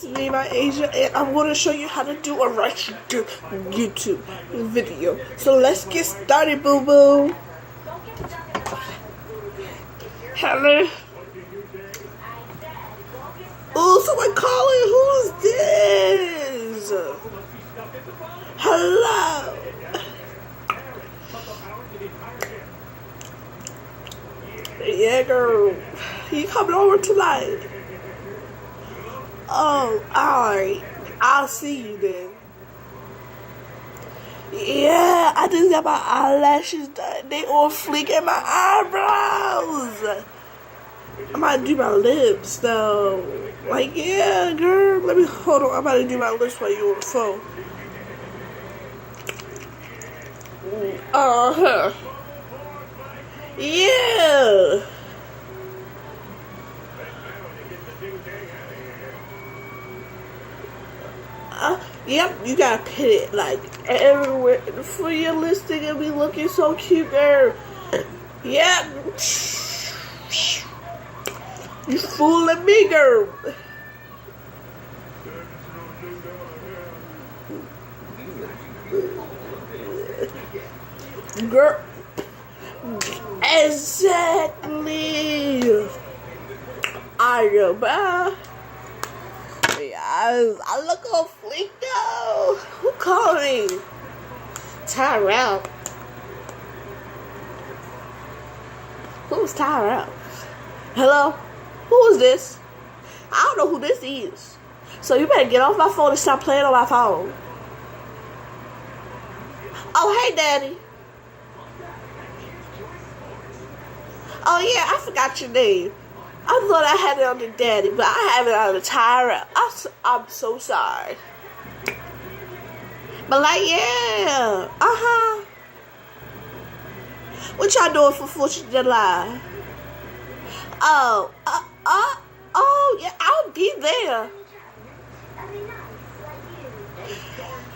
Today my Asia, and I'm going to show you how to do a Ratchet YouTube video. So let's get started, boo boo. Hello. Oh, someone calling. Who's this? Hello. Yeah, girl. You coming over tonight? Oh, alright. I'll see you then. Yeah, I just got my eyelashes done. They all fleek and my eyebrows. I might do my lips though. Like, yeah, girl. Let me hold on. I'm about to do my lips while you're on the phone. Uh-huh. Yeah. Yep, you gotta put it like everywhere for your listing and be looking so cute, girl. Yep. You fooling me, girl. Girl. Exactly. I am. I look all fleek though. Who called me? Tyrell. Who's Tyrell? Hello? Who is this? I don't know who this is. So you better get off my phone and stop playing on my phone. Oh, hey, Daddy. Oh, yeah, I forgot your name. I thought I had it on the Daddy, but I have it on the Tyrell. I'm so sorry. But like, yeah. Uh-huh. What y'all doing for 4th of July? Oh, oh, yeah, I'll be there.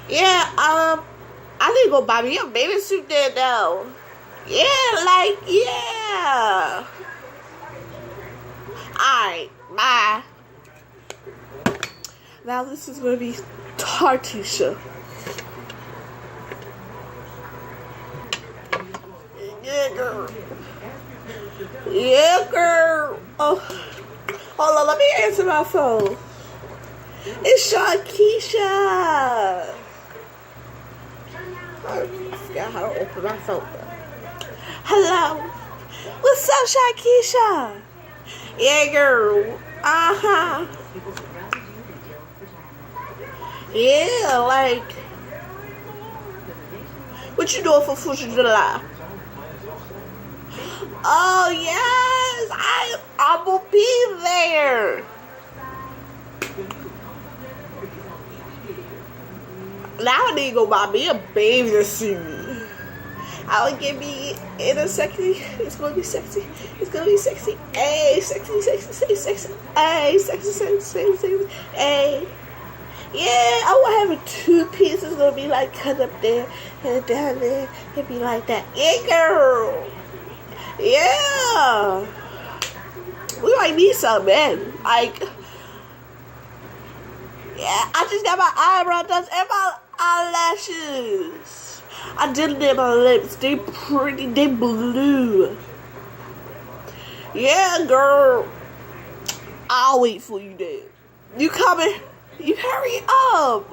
Yeah, I need to go buy me a bathing suit there now. Yeah, like, yeah. Alright, bye. Now this is going to be Tartisha. Yeah, girl. Yeah, girl. Oh, hold on, let me answer my phone. It's Keisha. I forgot how to open my phone. Hello. What's up, Keisha? Yeah, girl. Uh-huh. Yeah, like, what you doing for 4th of July? Oh, yes. I will be there. Now I need to go buy me a bathing suit. I'll get me in a sexy. It's gonna be sexy. It's gonna be sexy. Hey, sexy, sexy, sexy, sexy. Hey, sexy, sexy, sexy, sexy. Hey. Yeah, I will have a 2-piece. It's gonna be like cut up there and down there. It'd be like that. Yeah, girl. Yeah. We might need some, man. Like, yeah, I just got my eyebrow done and my eyelashes. I did them my lips. They pretty. They blue. Yeah, girl. I'll wait for you there. You coming? You hurry up.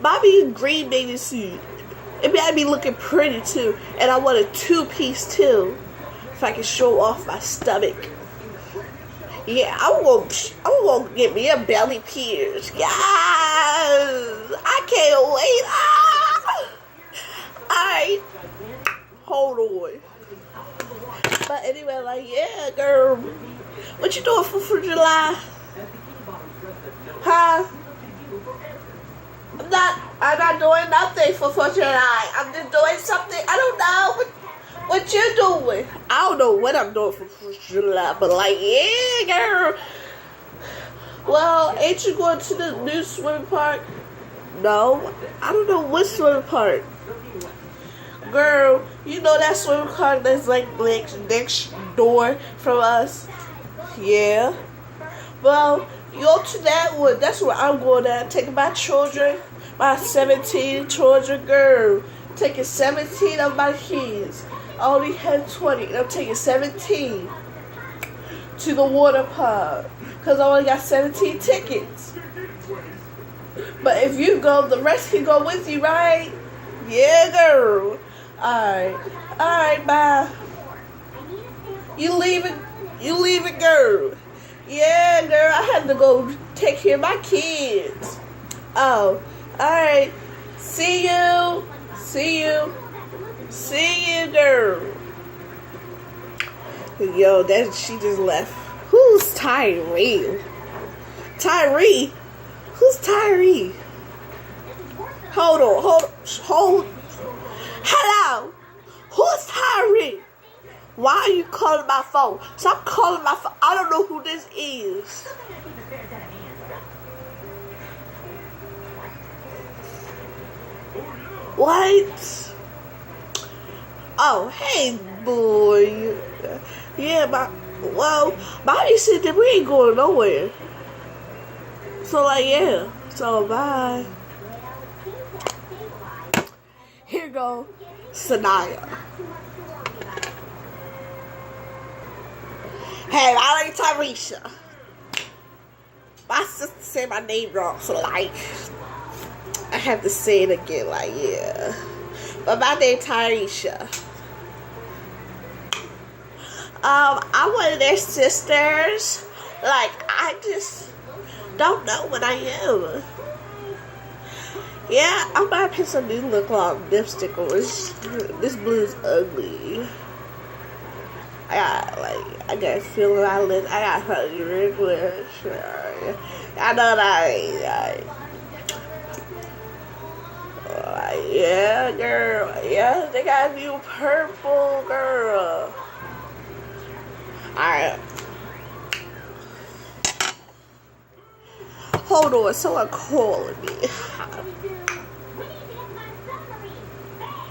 Buy me a green bathing suit. It better be looking pretty too. And I want a 2-piece too. If I can show off my stomach. Yeah, I'm gonna get me a belly pierce. Yes! I can't wait. Ah! Alright. Hold on. But anyway, like, yeah, girl. What you doing for 4th of July? Huh? I'm not doing nothing for 4th of July. I'm just doing something. I don't know what you're doing. I don't know what I'm doing for 4th of July, but like, yeah, girl. Well, ain't you going to the new swimming park? No, I don't know what swimming park. Girl, you know that swimming park that's like next door from us? Yeah. Well, You go to that one. That's where I'm going at. Taking my children, my 17 children, girl. Taking 17 of my kids. I only had 20. And I'm taking 17 to the water park. Because I only got 17 tickets. But if you go, the rest can go with you, right? Yeah, girl. Alright. Alright, bye. You leave it, girl. Yeah, girl, I had to go take care of my kids. Oh, alright. See you. See you. See you, girl. Yo, that she just left. Who's Tyree? Tyree? Who's Tyree? Hold on. Hello? Who's Tyree? Why are you calling my phone? Stop calling my phone. I don't know who this is. What? Oh, hey, boy. Yeah, Bobby said that we ain't going nowhere. So, like, yeah. So, bye. Here go Sanaya. Hey, I like Tyresha. My sister said my name wrong, so like, I have to say it again, like, yeah. But my name Tyresha. I'm one of their sisters. Like, I just don't know what I am. Yeah, I'm about to put some new look on lipstick on. This blue's ugly. I got a feeling I got 100 wish. I know that yeah, girl. Yeah, they got new purple, girl. Alright. Hold on, someone calling me.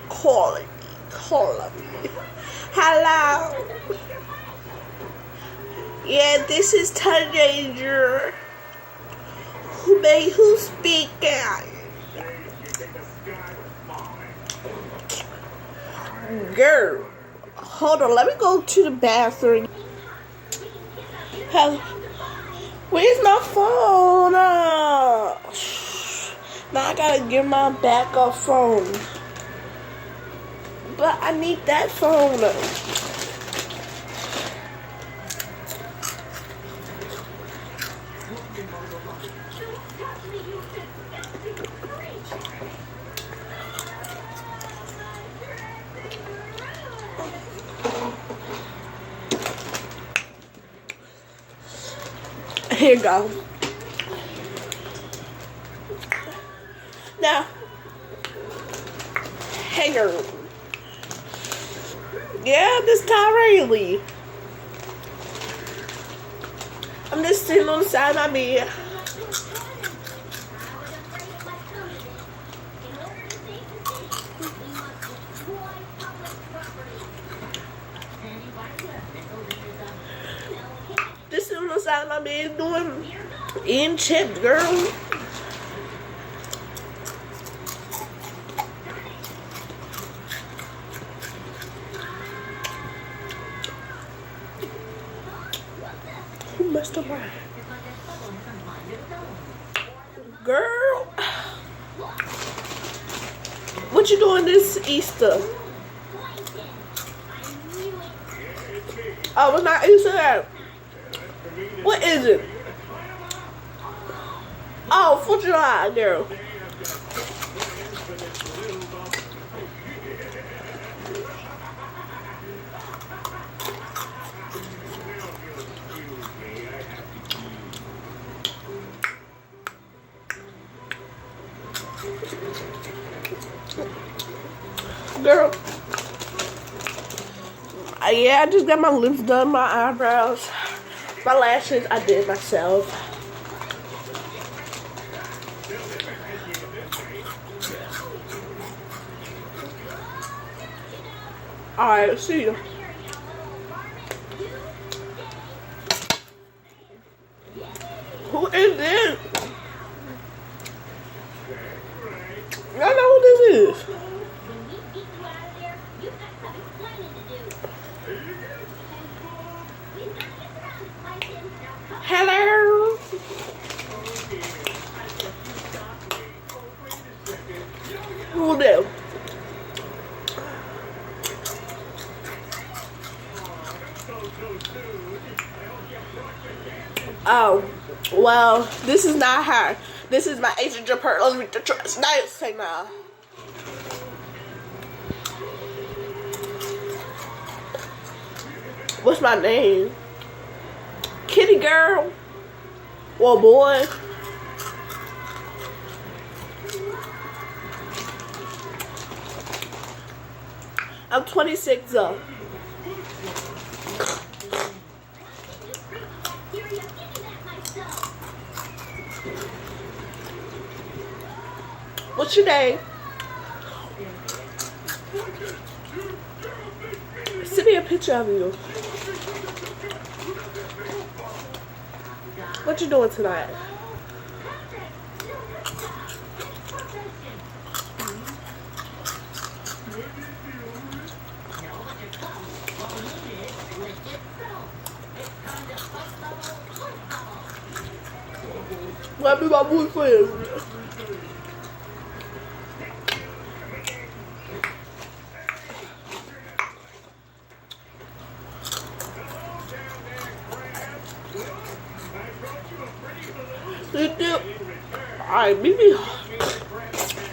Calling me. Hello. Yeah, this is Teenager. Who's speaking? Girl, hold on. Let me go to the bathroom. Where's my phone? Now I gotta get my backup phone. But I need that phone. Here you go. Now, hey girl. Yeah, this Tyree Lee. I'm just sitting on the side of my bed. Just sitting on the side of my bed doing eating chips, girl. Must have right. Girl, what you doing this Easter? Oh, it's not Easter. What is it? Oh, 4th of July, girl. Girl, yeah, I just got my lips done, my eyebrows, my lashes, I did myself. Alright, see you. Who I know who this is. Hello. Who them? Oh, well, this is not her. This is my agent Jumper. Let me trust. Nice, say nah. What's my name? Kitty girl. Well, boy. I'm 26 up. What's your name? Send me a picture of you. What you doing tonight? Let me my boyfriend. Alright, meet me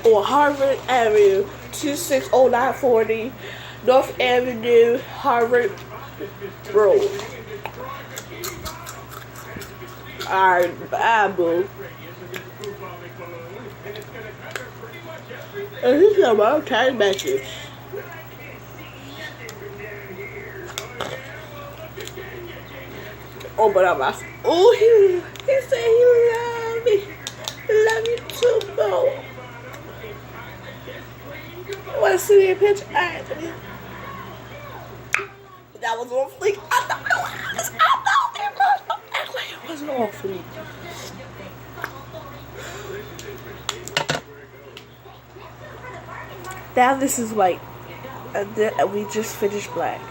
on Harvard Avenue, 260940, North Avenue, Harvard Road. Alright, bye, boo. And he's got my time message. Oh, but I'm off. Oh, he said he loved me. Love you too, bro. Want to see me a picture? Alright. That was on fleek. I thought it was. Act like it wasn't on fleek. Now this is white. We just finished black.